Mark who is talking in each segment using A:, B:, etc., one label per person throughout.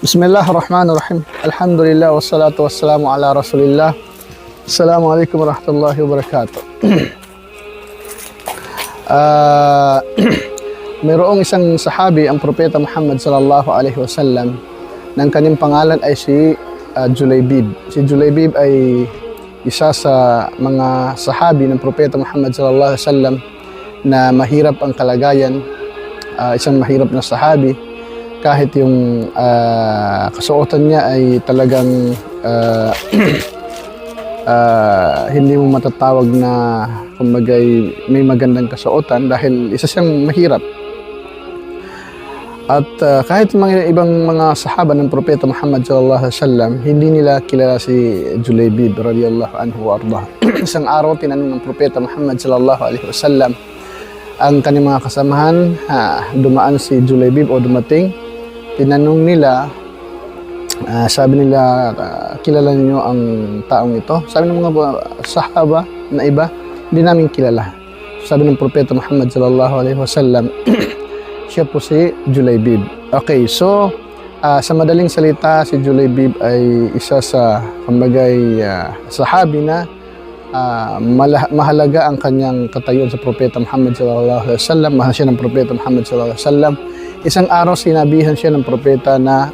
A: Bismillahirrahmanirrahim. Alhamdulillah wassalatu wassalamu ala Rasulillah. Assalamualaikum warahmatullahi wabarakatuh. Mayroong isang sahabi, ang propeta Muhammad sallallahu alaihi wasallam, nang kanyang pangalan ay si Julaybib. Si Julaybib ay isa sa mga sahabi ng propeta Muhammad sallallahu alaihi wasallam na mahirap ang kalagayan, isang mahirap na sahabi. Kahit yung kasuotan niya ay talagang hindi mo matatawag na kumbagay may magandang kasuotan dahil isa siyang mahirap. At kahit mga ibang mga sahaba ng propeta Muhammad sallallahu alaihi wasallam, hindi nila kilala si Julaybib radhiyallahu anhu wa arda. Isang araw tinanong ng propeta Muhammad sallallahu alaihi wasallam ang kanyang mga kasamahan, dumaan si Julaybib o dumating. Tinanong nila, sabi nila, kilala niyo ang taong ito? Sabi ng mga sahaba na iba, hindi namin kilala. Sabi ng propeta Muhammad sallallahu alaihi wasallam, siya po si Julaybib. Okay, so sa madaling salita, si Julaybib ay isa sa kambagay sahabi na mahalaga ang kanyang katayuan sa propeta Muhammad sallallahu alaihi wasallam. Mahal siya ng propeta Muhammad sallallahu alaihi wasallam. Isang araw sinabihan siya ng propeta na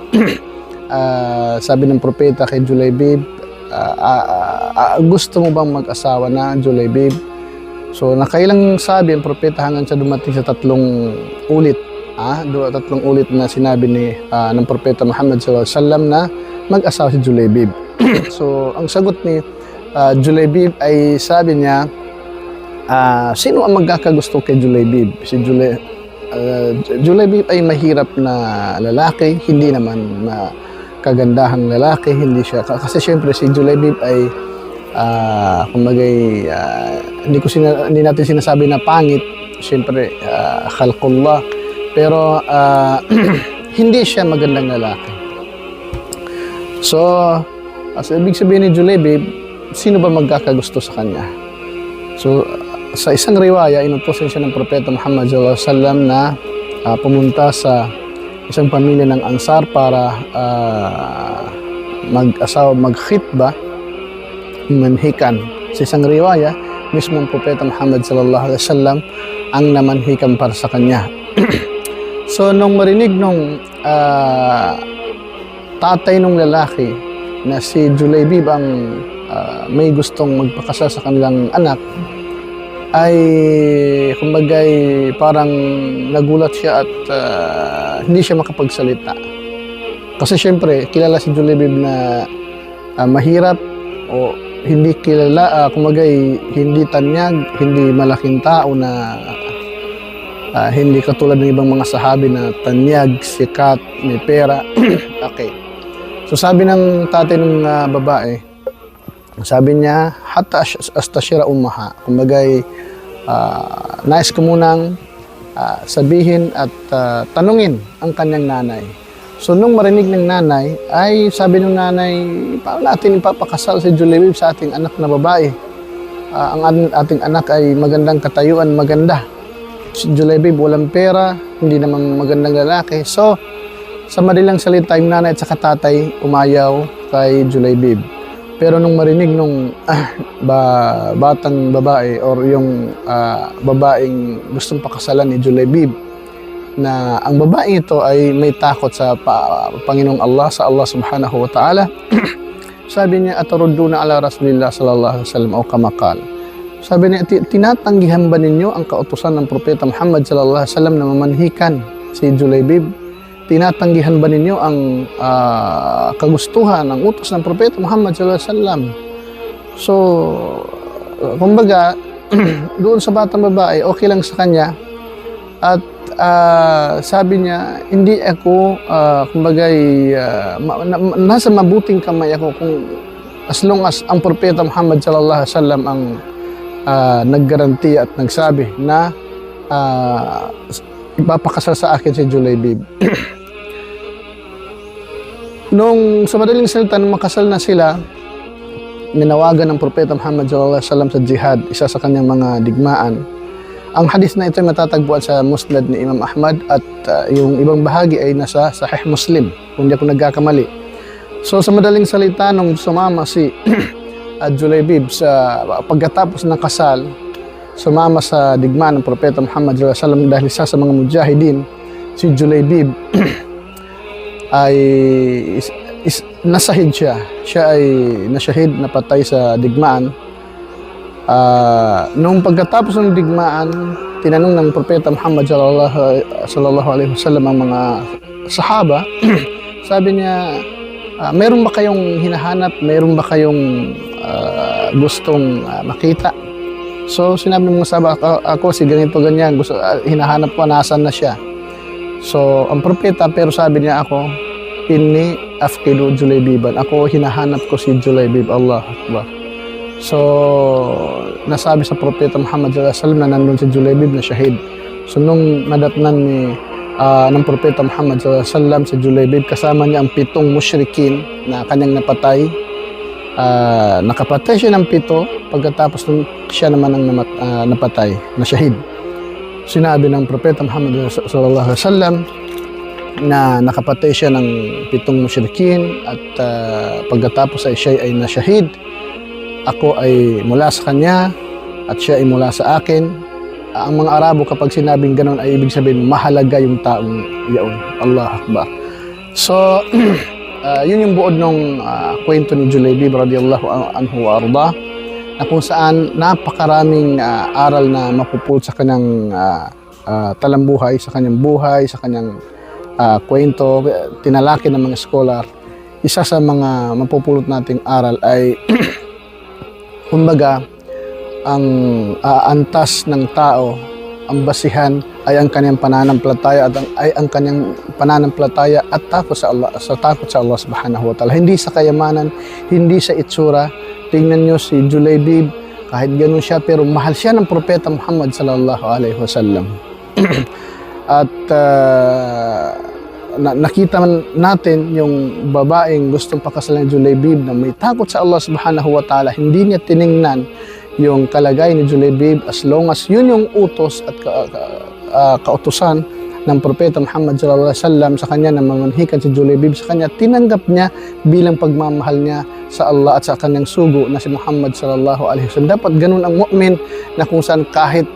A: sabi ng propeta kay Julaybib, gusto mo bang mag-asawa na, Julaybib? So nakailang sabi ang propeta hanggang sa dumating sa tatlong ulit na sinabi ng propeta Muhammad sallallahu alaihi wasallam na mag-asawa si Julaybib. So ang sagot ni Julaybib ay sabi niya, sino ang magkakagusto kay Julaybib? Si Julaybib ay mahirap na lalaki, hindi naman kagandahang lalaki, hindi siya. Kasi syempre si Julaybib ay kumagay, hindi natin sinasabi na pangit, syempre khalqullah, pero hindi siya magandang lalaki. So, ibig sabihin ni Julaybib, sino ba magkakagusto sa kanya? So, sa isang riwaya, inutusan siya ng propeta Muhammad sallallahu alaihi wasallam na pumunta sa isang pamilya ng Ansar para mag-asawa, mag-khitbah, manhikan. Sa isang riwaya, mismo ang propeta Muhammad sallallahu alaihi wasallam ang namanhikan para sa kanya. So, nung marinig nung tatay nung lalaki na si Julaybib ang may gustong magpakasal sa kanilang anak, ay kumbagay parang nagulat siya at hindi siya makapagsalita. Kasi syempre, kilala si Julaybib na mahirap o hindi kilala, kumbagay hindi tanyag, hindi malaking tao na hindi katulad ng ibang mga sahabi na tanyag, sikat, may pera. Okay. So sabi ng tatay ng babae, sabi niya, hatta astashira ummaha. Kumbagay, nais ko munang sabihin at tanungin ang kanyang nanay. So nung marinig ng nanay, ay sabi ng nanay, paano natin ipapakasal si Julaybib sa ating anak na babae? Ang ating anak ay magandang katayuan, maganda. Si Julaybib walang pera, hindi namang magandang lalaki. So sa madaling salita, yung nanay at saka tatay umayaw kay Julaybib. Pero nung marinig nung batang babae or yung babaeng gustong pakasalan ni Julaybib na ang babaeng ito ay may takot sa Panginoong Allah, sa Allah subhanahu wa ta'ala, sabi niya, atarudduna ala Rasulillah sallallahu alaihi wasallam o kamakal. Sabi niya, tinatanggihan ba ninyo ang kautusan ng propeta Muhammad sallallahu alaihi wasallam na mamanhikan si Julaybib? Tinatanggihan ba ninyo ang kagustuhan, ang utos ng propeta Muhammad sallallahu alaihi wasallam? So, kumbaga, doon sa batang babae, okay lang sa kanya. At sabi niya, hindi ako, kumbaga, nasa mabuting kamay ako kung as long as ang propeta Muhammad sallallahu alaihi wasallam ang naggaranti at nagsabi na ipapakasal sa akin si Julaybib. Nung sa madaling salita, nung makasal na sila, ninawagan ng propeta Muhammad sallallahu alaihi wasallam sa jihad, isa sa kanyang mga digmaan. Ang hadith na ito ay matatagpuan sa Musnad ni Imam Ahmad at yung ibang bahagi ay nasa Sahih Muslim, kung di ako nagkakamali. So sa madaling salita, nung sumama si Julaybib sa pagkatapos ng kasal, sumama sa digmaan ng Propeta Muhammad sallallahu alaihi wasallam dahil isa sa mga mujahidin, si Julaybib ay nasahid siya. Siya ay nasyahid, napatay sa digmaan. Nung pagkatapos ng digmaan, tinanong ng Propeta Muhammad sallallahu alaihi wasallam ang mga sahaba. Sabi niya, meron ba kayong hinahanap? Meron ba kayong gustong makita? So sinabi ng mga sahaba, ako si ganito ganyan, gusto, hinahanap ko, nasan na siya? So ang propeta, pero sabi niya ako, inni afqidu Julaybiban, ako hinahanap ko si Julaybib. Allah Akbar. So nasabi sa Propeta Muhammad sallallahu alaihi wasallam na nandun si Julaybib na shahid. So nung nadatnan ng Propeta Muhammad sallallahu alaihi wasallam si Julaybib, kasama niya ang 7 musyrikin na kanyang napatay. Nakapatay siya ng 7, pagkatapos nung siya naman ang napatay na shahid. Sinabi ng Propeta Muhammad sallallahu alaihi wasallam na nakapatay siya ng 7 musyrikin at pagkatapos ay siya ay nasyahid. Ako ay mula sa kanya at siya ay mula sa akin. Ang mga Arabo kapag sinabing ganoon ay ibig sabihin mahalaga yung taong iyon. Allah Akbar. So yun yung buod ng kwento ni Julaybib radiyallahu anhu wa arda, na kung saan napakaraming aral na mapupulot sa kanyang talambuhay, sa kanyang buhay, sa kanyang kwento, tinalaki ng mga scholar. Isa sa mga mapupulot nating aral ay kumbaga, ang antas ng tao, ang basihan ay ang kanyang pananampalataya at ang kanyang pananampalataya at takot sa Allah, subhanahu wa ta'ala. Hindi sa kayamanan, hindi sa itsura. Tingnan niyo si Julaybib, kahit ganun siya, pero mahal siya ng Propeta Muhammad sallallahu alaihi wasallam. At nakita natin yung babaeng gustong pakasalan ni Julaybib na may takot sa Allah subhanahu wa ta'ala. Hindi niya tiningnan yung kalagay ni Julaybib, as long as yun yung utos at kautusan ng Propeta Muhammad sallallahu alaihi wasallam sa kanya, na mamanhikan si Julaybib sa kanya, tinanggap niya bilang pagmamahal niya sa Allah at sa kanyang sugo na si Muhammad sallallahu alaihi wasallam. Dapat ganun ang mu'min, na kung saan kahit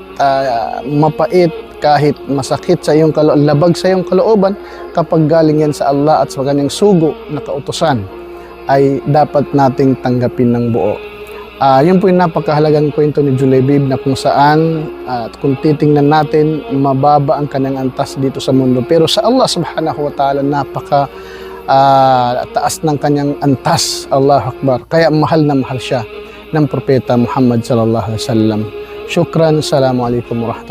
A: mapait, kahit masakit sa iyong labag sa iyong kalooban, kapag galing yan sa Allah at sa kanyang sugo na kautusan, ay dapat nating tanggapin ng buo. Yun po yung napakahalagang kwento ni Julaybib, na kung saan kung titingnan natin, mababa ang kanyang antas dito sa mundo, pero sa Allah subhanahu wa ta'ala napaka taas ng kanyang antas. Allah Akbar. Kaya mahal na mahal siya ng Propeta Muhammad sallallahu alaihi wasallam. Shukran. Assalamu alaikum warahmatullahi